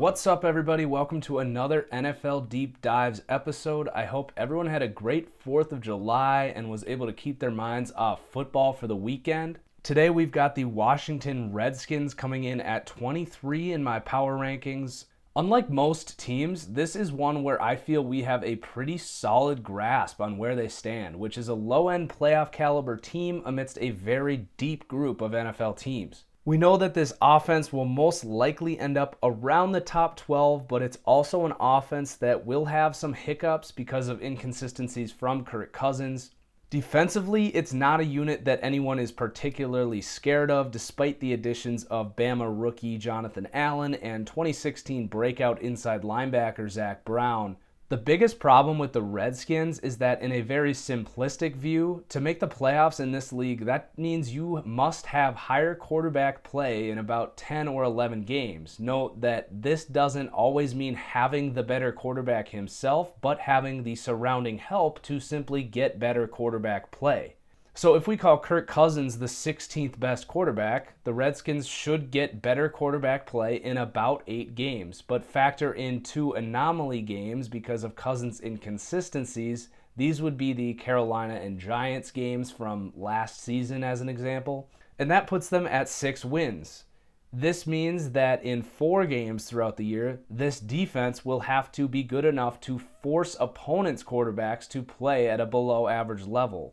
What's up, everybody? Welcome to another NFL Deep Dives episode. I hope everyone had a great 4th of July and was able to keep their minds off football for the weekend. Today we've got the Washington Redskins coming in at 23 in my power rankings. Unlike most teams, this is one where I feel we have a pretty solid grasp on where they stand, which is a low-end playoff caliber team amidst a very deep group of NFL teams. We know that this offense will most likely end up around the top 12, but it's also an offense that will have some hiccups because of inconsistencies from Kirk Cousins. Defensively, it's not a unit that anyone is particularly scared of, despite the additions of Bama rookie Jonathan Allen and 2016 breakout inside linebacker Zach Brown. The biggest problem with the Redskins is that in a very simplistic view, to make the playoffs in this league, that means you must have higher quarterback play in about 10 or 11 games. Note that this doesn't always mean having the better quarterback himself, but having the surrounding help to simply get better quarterback play. So if we call Kirk Cousins the 16th best quarterback, the Redskins should get better quarterback play in about 8 games. But factor in 2 anomaly games because of Cousins' inconsistencies. These would be the Carolina and Giants games from last season as an example. And that puts them at 6 wins. This means that in 4 games throughout the year, this defense will have to be good enough to force opponents' quarterbacks to play at a below average level,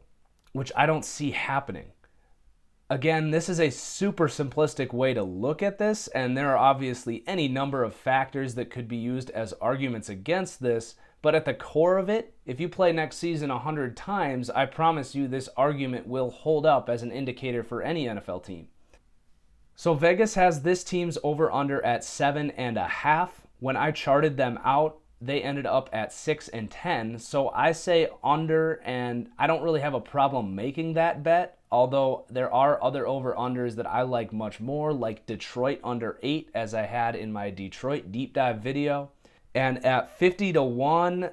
which I don't see happening. Again, this is a super simplistic way to look at this, and there are obviously any number of factors that could be used as arguments against this, but at the core of it, if you play next season 100 times, I promise you this argument will hold up as an indicator for any NFL team. So Vegas has this team's over-under at 7.5. When I charted them out, they ended up at 6 and 10. So I say under, and I don't really have a problem making that bet, although there are other over-unders that I like much more, like Detroit under 8, as I had in my Detroit deep dive video. And at 50-1,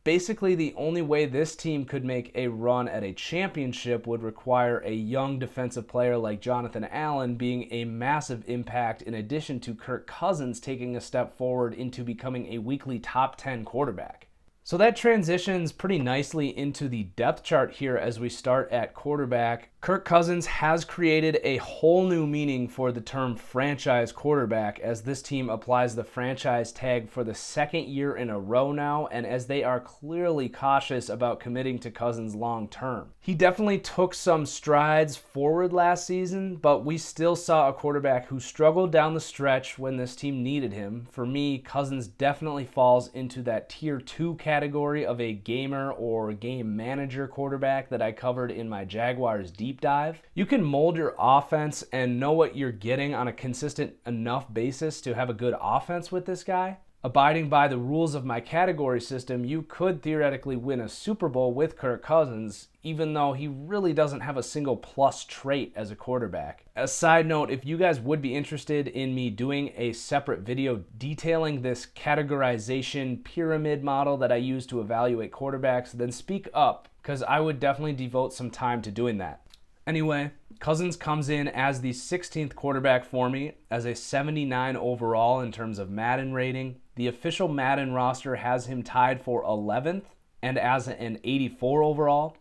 basically the only way this team could make a run at a championship would require a young defensive player like Jonathan Allen being a massive impact, in addition to Kirk Cousins taking a step forward into becoming a weekly top 10 quarterback. So that transitions pretty nicely into the depth chart here as we start at quarterback. Kirk Cousins has created a whole new meaning for the term franchise quarterback as this team applies the franchise tag for the 2nd year in a row now, and as they are clearly cautious about committing to Cousins long term. He definitely took some strides forward last season, but we still saw a quarterback who struggled down the stretch when this team needed him. For me, Cousins definitely falls into that tier 2 category of a gamer or game manager quarterback that I covered in my Jaguars deep dive. You can mold your offense and know what you're getting on a consistent enough basis to have a good offense with this guy. Abiding by the rules of my category system, you could theoretically win a Super Bowl with Kirk Cousins, even though he really doesn't have a single plus trait as a quarterback. A side note, if you guys would be interested in me doing a separate video detailing this categorization pyramid model that I use to evaluate quarterbacks, then speak up, because I would definitely devote some time to doing that. Anyway, Cousins comes in as the 16th quarterback for me, as a 79 overall in terms of Madden rating. The official Madden roster has him tied for 11th and as an 84 overall.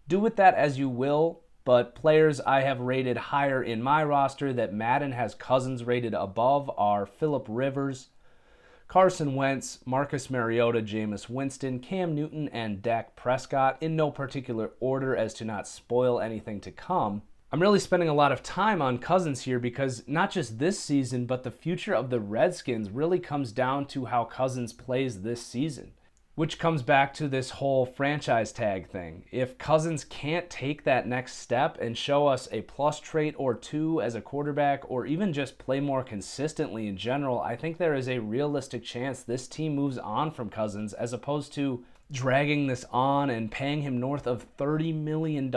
Do with that as you will, but players I have rated higher in my roster that Madden has Cousins rated above are Phillip Rivers, Carson Wentz, Marcus Mariota, Jameis Winston, Cam Newton, and Dak Prescott, in no particular order as to not spoil anything to come. I'm really spending a lot of time on Cousins here because not just this season, but the future of the Redskins really comes down to how Cousins plays this season, which comes back to this whole franchise tag thing. If Cousins can't take that next step and show us a plus trait or 2 as a quarterback, or even just play more consistently in general, I think there is a realistic chance this team moves on from Cousins, as opposed to dragging this on and paying him north of $30 million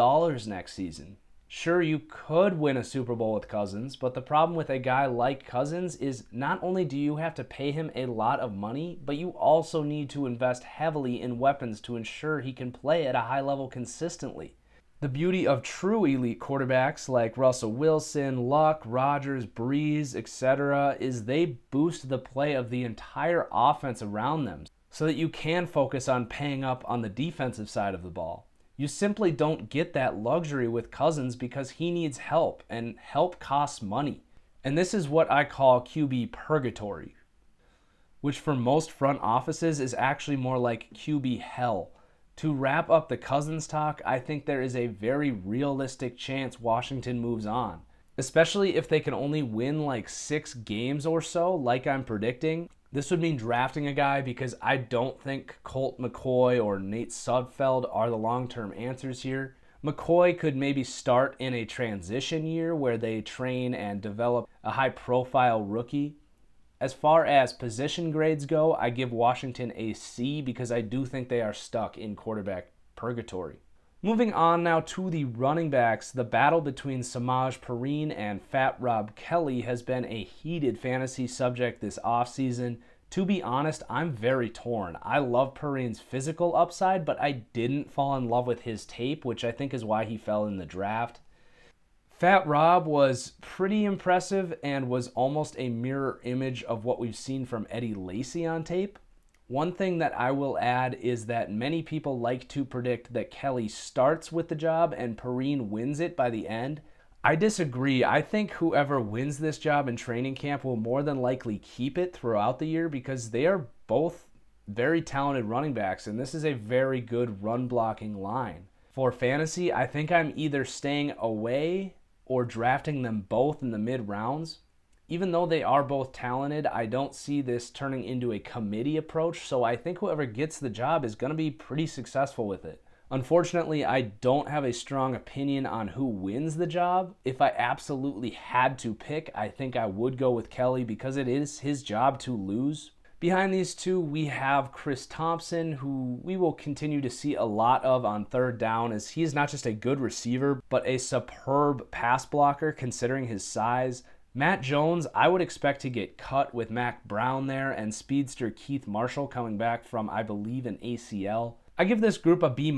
next season. Sure, you could win a Super Bowl with Cousins, but the problem with a guy like Cousins is not only do you have to pay him a lot of money, but you also need to invest heavily in weapons to ensure he can play at a high level consistently. The beauty of true elite quarterbacks like Russell Wilson, Luck, Rodgers, Breeze, etc. is they boost the play of the entire offense around them so that you can focus on paying up on the defensive side of the ball. You simply don't get that luxury with Cousins because he needs help, and help costs money. And this is what I call QB purgatory, which for most front offices is actually more like QB hell. To wrap up the Cousins talk, I think there is a very realistic chance Washington moves on, especially if they can only win like 6 games or so, like I'm predicting. This would mean drafting a guy because I don't think Colt McCoy or Nate Sudfeld are the long-term answers here. McCoy could maybe start in a transition year where they train and develop a high-profile rookie. As far as position grades go, I give Washington a C because I do think they are stuck in quarterback purgatory. Moving on now to the running backs, the battle between Samaj Perine and Fat Rob Kelly has been a heated fantasy subject this offseason. To be honest, I'm very torn. I love Perine's physical upside, but I didn't fall in love with his tape, which I think is why he fell in the draft. Fat Rob was pretty impressive and was almost a mirror image of what we've seen from Eddie Lacy on tape. One thing that I will add is that many people like to predict that Kelly starts with the job and Perine wins it by the end. I disagree. I think whoever wins this job in training camp will more than likely keep it throughout the year because they are both very talented running backs, and this is a very good run blocking line. For fantasy, I think I'm either staying away or drafting them both in the mid-rounds. Even though they are both talented, I don't see this turning into a committee approach, so I think whoever gets the job is going to be pretty successful with it. Unfortunately, I don't have a strong opinion on who wins the job. If I absolutely had to pick, I think I would go with Kelly because it is his job to lose. Behind these two, we have Chris Thompson, who we will continue to see a lot of on third down, as he is not just a good receiver, but a superb pass blocker considering his size. Matt Jones, I would expect to get cut with Mac Brown there, and speedster Keith Marshall coming back from, I believe, an ACL. I give this group a B-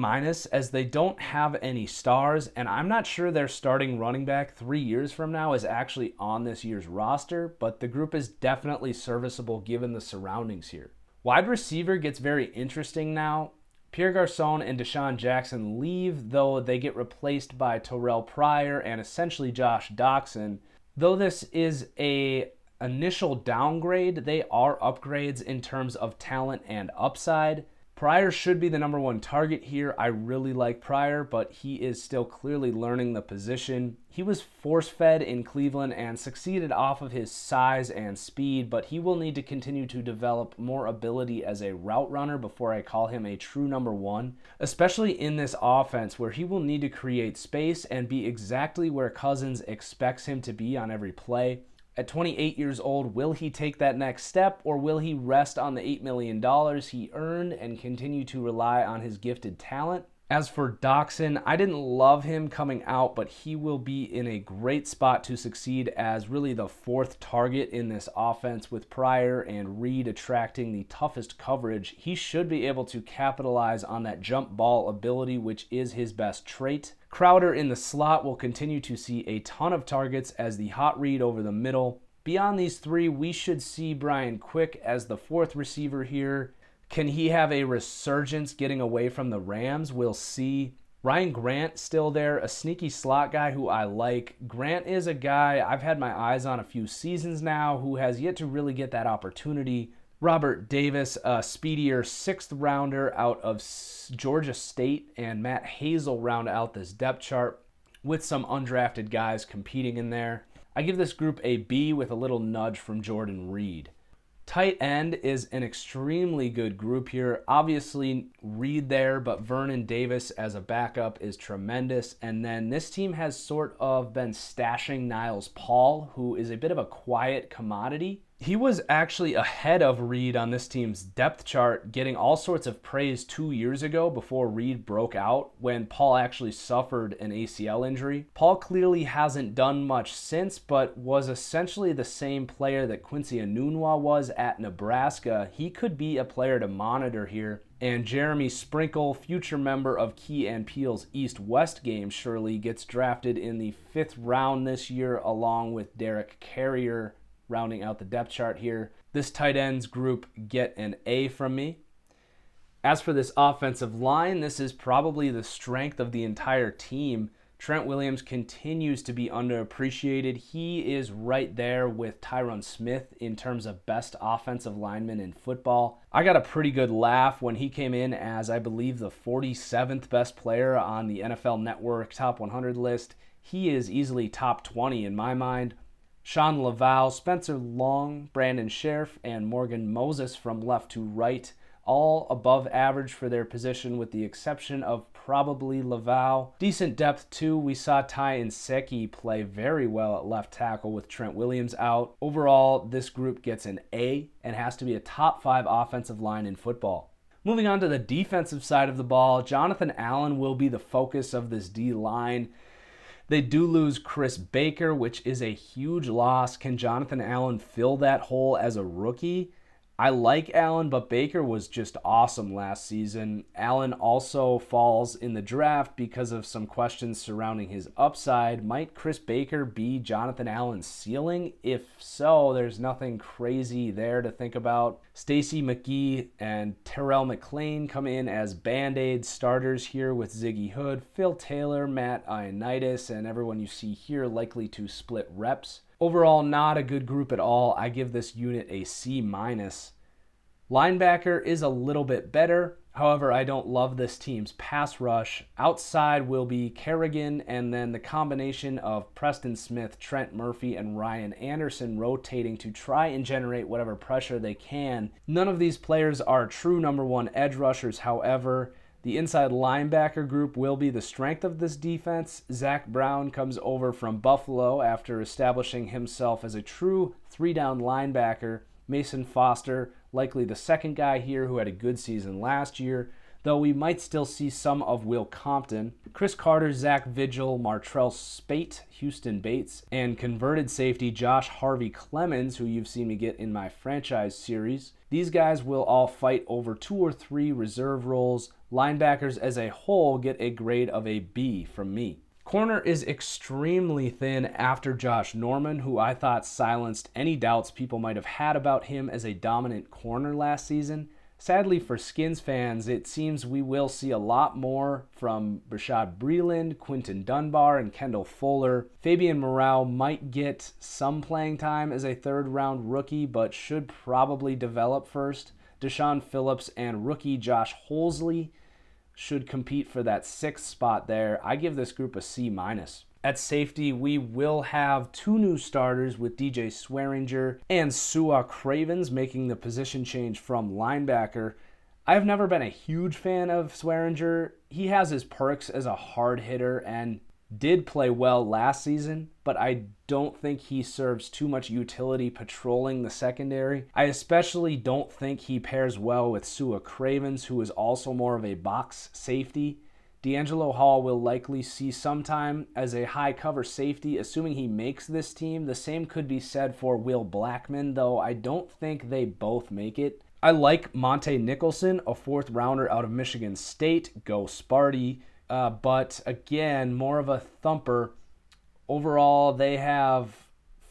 as they don't have any stars, and I'm not sure their starting running back 3 years from now is actually on this year's roster, but the group is definitely serviceable given the surroundings here. Wide receiver gets very interesting now. Pierre Garçon and Deshaun Jackson leave, though they get replaced by Terrell Pryor and essentially Josh Doxson. Though this is a initial downgrade, they are upgrades in terms of talent and upside. Pryor should be the number one target here. I really like Pryor, but he is still clearly learning the position. He was force-fed in Cleveland and succeeded off of his size and speed, but he will need to continue to develop more ability as a route runner before I call him a true number one, especially in this offense where he will need to create space and be exactly where Cousins expects him to be on every play. At 28 years old, will he take that next step, or will he rest on the $8 million he earned and continue to rely on his gifted talent? As for Doxson, I didn't love him coming out, but he will be in a great spot to succeed as really the fourth target in this offense with Pryor and Reed attracting the toughest coverage. He should be able to capitalize on that jump ball ability, which is his best trait. Crowder in the slot will continue to see a ton of targets as the hot read over the middle. Beyond these three, we should see Brian Quick as the fourth receiver here. Can he have a resurgence getting away from the Rams? We'll see. Ryan Grant still there, a sneaky slot guy who I like. Grant is a guy I've had my eyes on a few seasons now who has yet to really get that opportunity. Robert Davis, a speedier sixth rounder out of Georgia State, and Matt Hazel round out this depth chart with some undrafted guys competing in there. I give this group a B with a little nudge from Jordan Reed. Tight end is an extremely good group here. Obviously, Reed there, but Vernon Davis as a backup is tremendous. And then this team has sort of been stashing Niles Paul, who is a bit of a quiet commodity. He was actually ahead of Reed on this team's depth chart, getting all sorts of praise 2 years ago before Reed broke out when Paul actually suffered an ACL injury. Paul clearly hasn't done much since, but was essentially the same player that Quincy Enunwa was at Nebraska. He could be a player to monitor here. And Jeremy Sprinkle, future member of Key and Peele's East-West game, surely gets drafted in the 5th round this year, along with Derek Carrier, rounding out the depth chart here. This tight ends group get an A from me. As for this offensive line, this is probably the strength of the entire team. Trent Williams continues to be underappreciated. He is right there with Tyron Smith in terms of best offensive lineman in football. I got a pretty good laugh when he came in as, I believe, the 47th best player on the NFL Network Top 100 list. He is easily top 20 in my mind. Sean Laval, Spencer Long, Brandon Scherf, and Morgan Moses from left to right, all above average for their position with the exception of probably Laval. Decent depth too. We saw Ty Nsekhe play very well at left tackle with Trent Williams out. Overall, this group gets an A and has to be a top 5 offensive line in football. Moving on to the defensive side of the ball, Jonathan Allen will be the focus of this D-line. They do lose Chris Baker, which is a huge loss. Can Jonathan Allen fill that hole as a rookie? I like Allen, but Baker was just awesome last season. Allen also falls in the draft because of some questions surrounding his upside. Might Chris Baker be Jonathan Allen's ceiling? If so, there's nothing crazy there to think about. Stacey McGee and Terrell McLean come in as Band-Aid starters here with Ziggy Hood, Phil Taylor, Matt Ioannidis, and everyone you see here likely to split reps. Overall, not a good group at all. I give this unit a C-. Linebacker is a little bit better. However, I don't love this team's pass rush. Outside will be Kerrigan, and then the combination of Preston Smith, Trent Murphy, and Ryan Anderson rotating to try and generate whatever pressure they can. None of these players are true number 1 edge rushers, however. The inside linebacker group will be the strength of this defense. Zach Brown comes over from Buffalo after establishing himself as a true 3-down linebacker. Mason Foster, likely the second guy here who had a good season last year, though we might still see some of Will Compton. Chris Carter, Zach Vigil, Martrell Spate, Houston Bates, and converted safety Josh Harvey Clemens, who you've seen me get in my franchise series. These guys will all fight over 2 or 3 reserve roles. Linebackers as a whole get a grade of a B from me. Corner is extremely thin after Josh Norman, who I thought silenced any doubts people might have had about him as a dominant corner last season. Sadly for Skins fans, it seems we will see a lot more from Rashad Breeland, Quinton Dunbar, and Kendall Fuller. Fabian Morale might get some playing time as a 3rd-round rookie, but should probably develop first. Deshaun Phillips and rookie Josh Holsley should compete for that 6th spot there. I give this group a C-. At safety, we will have 2 new starters with DJ Swearinger and Sua Cravens making the position change from linebacker. I've never been a huge fan of Swearinger. He has his perks as a hard hitter and did play well last season, but I don't think he serves too much utility patrolling the secondary. I especially don't think he pairs well with Sua Cravens, who is also more of a box safety. D'Angelo Hall will likely see some time as a high cover safety, assuming he makes this team. The same could be said for Will Blackman, though I don't think they both make it. I like Monte Nicholson, a 4th rounder out of Michigan State. Go Sparty. But again, more of a thumper. Overall, they have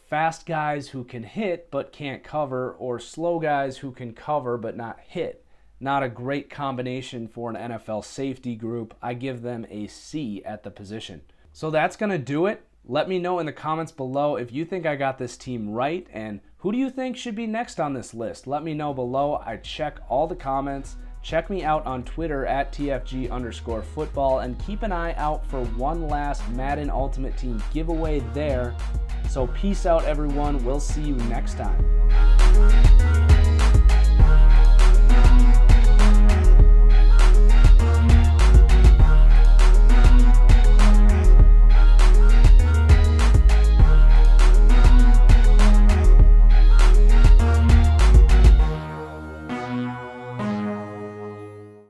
fast guys who can hit but can't cover, or slow guys who can cover but not hit. Not a great combination for an NFL safety group. I give them a C at the position. So that's going to do it. Let me know in the comments below if you think I got this team right, and who do you think should be next on this list? Let me know below. I check all the comments. Check me out on Twitter at TFG_football, and keep an eye out for one last Madden Ultimate Team giveaway there. So peace out, everyone. We'll see you next time.